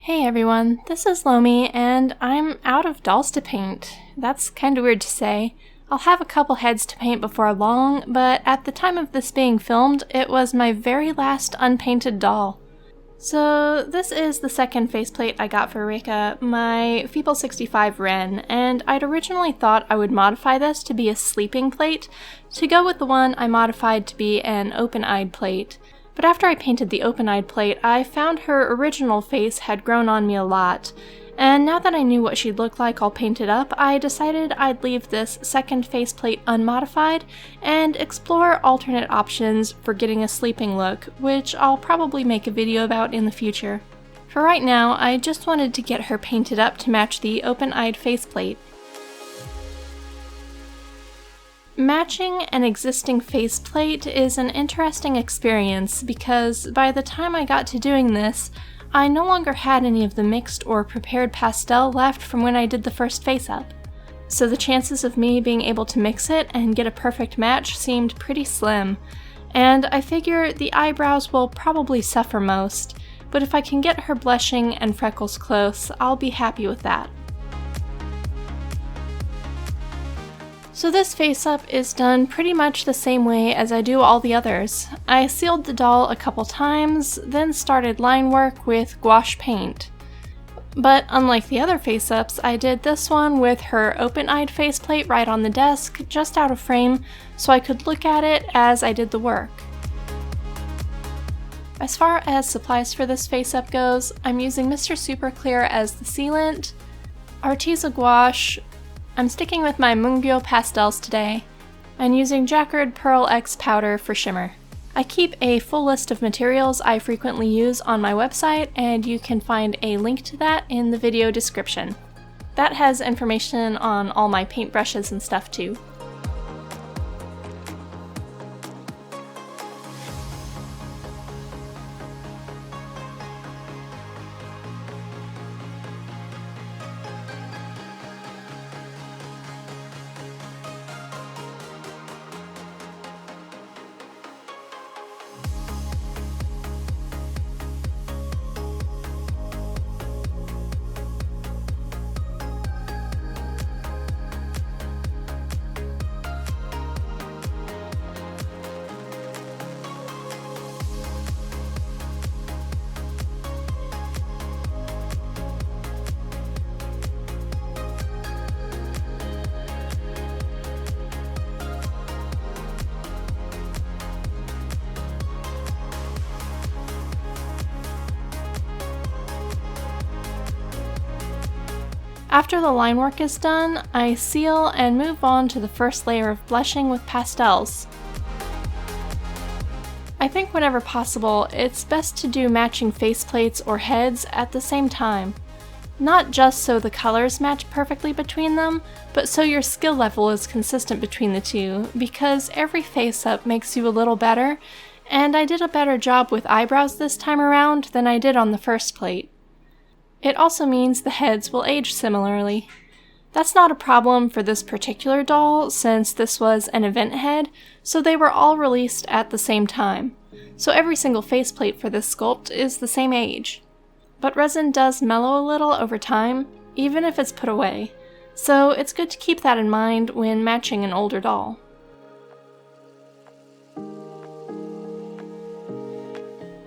Hey everyone, this is Lomi, and I'm out of dolls to paint. That's kinda weird to say. I'll have a couple heads to paint before long, but at the time of this being filmed, it was my very last unpainted doll. So this is the second faceplate I got for Rikka, my Feeple65 Rin, and I'd originally thought I would modify this to be a sleeping plate, to go with the one I modified to be an open-eyed plate. But after I painted the open-eyed plate, I found her original face had grown on me a lot, and now that I knew what she'd look like all painted up, I decided I'd leave this second faceplate unmodified and explore alternate options for getting a sleeping look, which I'll probably make a video about in the future. For right now, I just wanted to get her painted up to match the open-eyed faceplate. Matching an existing faceplate is an interesting experience because by the time I got to doing this, I no longer had any of the mixed or prepared pastel left from when I did the first face-up. So the chances of me being able to mix it and get a perfect match seemed pretty slim, and I figure the eyebrows will probably suffer most, but if I can get her blushing and freckles close, I'll be happy with that. So this face-up is done pretty much the same way as I do all the others. I sealed the doll a couple times, then started line work with gouache paint. But unlike the other face-ups, I did this one with her open-eyed faceplate right on the desk, just out of frame, so I could look at it as I did the work. As far as supplies for this face-up goes, I'm using Mr. Super Clear as the sealant, Arteza gouache. I'm sticking with my Mungbyo pastels today, and using Jacquard Pearl X powder for shimmer. I keep a full list of materials I frequently use on my website, and you can find a link to that in the video description. That has information on all my paintbrushes and stuff too. After the line work is done, I seal and move on to the first layer of blushing with pastels. I think whenever possible, it's best to do matching faceplates or heads at the same time. Not just so the colors match perfectly between them, but so your skill level is consistent between the two, because every face-up makes you a little better, and I did a better job with eyebrows this time around than I did on the first plate. It also means the heads will age similarly. That's not a problem for this particular doll, since this was an event head, so they were all released at the same time. So every single faceplate for this sculpt is the same age. But resin does mellow a little over time, even if it's put away, so it's good to keep that in mind when matching an older doll.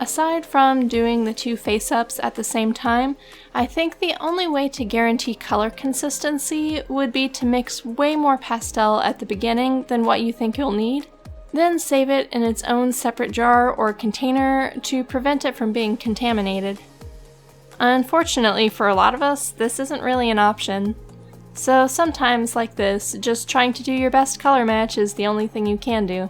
Aside from doing the two face-ups at the same time, I think the only way to guarantee color consistency would be to mix way more pastel at the beginning than what you think you'll need, then save it in its own separate jar or container to prevent it from being contaminated. Unfortunately for a lot of us, this isn't really an option. So sometimes like this, just trying to do your best color match is the only thing you can do.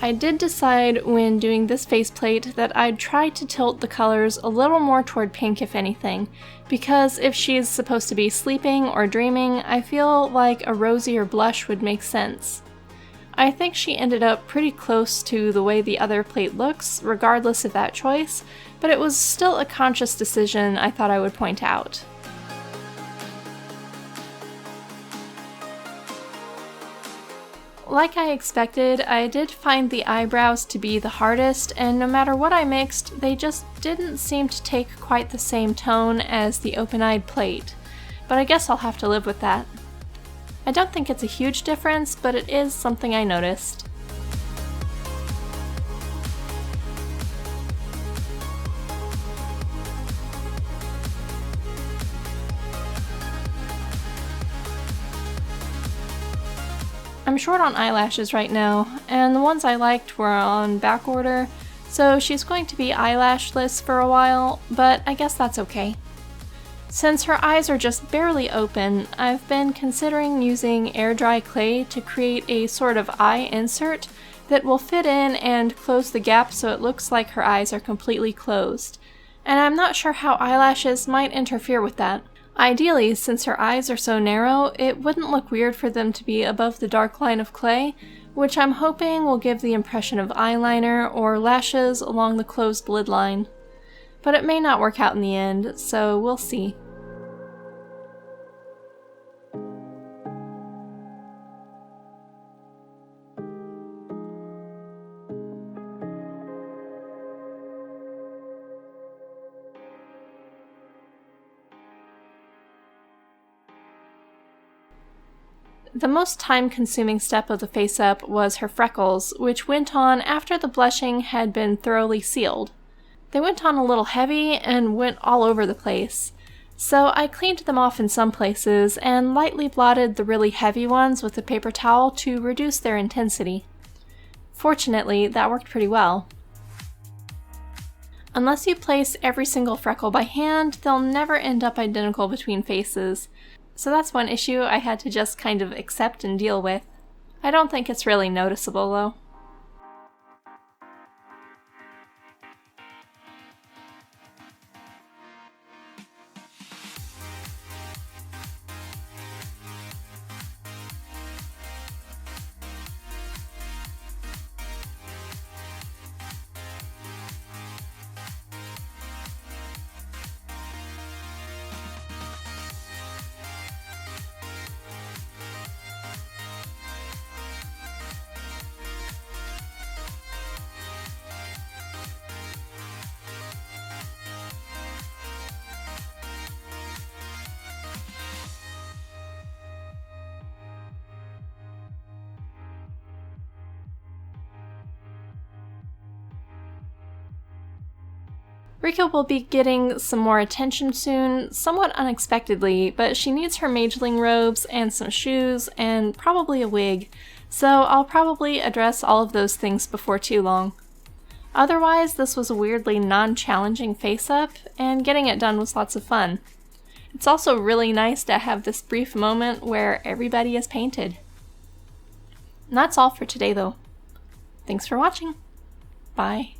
I did decide when doing this faceplate that I'd try to tilt the colors a little more toward pink if anything, because if she's supposed to be sleeping or dreaming, I feel like a rosier blush would make sense. I think she ended up pretty close to the way the other plate looks, regardless of that choice, but it was still a conscious decision I thought I would point out. Like I expected, I did find the eyebrows to be the hardest, and no matter what I mixed, they just didn't seem to take quite the same tone as the open-eyed plate. But I guess I'll have to live with that. I don't think it's a huge difference, but it is something I noticed. I'm short on eyelashes right now, and the ones I liked were on back order, so she's going to be eyelashless for a while, but I guess that's okay. Since her eyes are just barely open, I've been considering using air dry clay to create a sort of eye insert that will fit in and close the gap so it looks like her eyes are completely closed. And I'm not sure how eyelashes might interfere with that. Ideally, since her eyes are so narrow, it wouldn't look weird for them to be above the dark line of clay, which I'm hoping will give the impression of eyeliner or lashes along the closed lid line. But it may not work out in the end, so we'll see. The most time-consuming step of the face-up was her freckles, which went on after the blushing had been thoroughly sealed. They went on a little heavy and went all over the place, so I cleaned them off in some places and lightly blotted the really heavy ones with a paper towel to reduce their intensity. Fortunately, that worked pretty well. Unless you place every single freckle by hand, they'll never end up identical between faces. So that's one issue I had to just kind of accept and deal with. I don't think it's really noticeable though. Rikka will be getting some more attention soon, somewhat unexpectedly, but she needs her mageling robes and some shoes and probably a wig, so I'll probably address all of those things before too long. Otherwise, this was a weirdly non-challenging face-up, and getting it done was lots of fun. It's also really nice to have this brief moment where everybody is painted. And that's all for today though. Thanks for watching. Bye.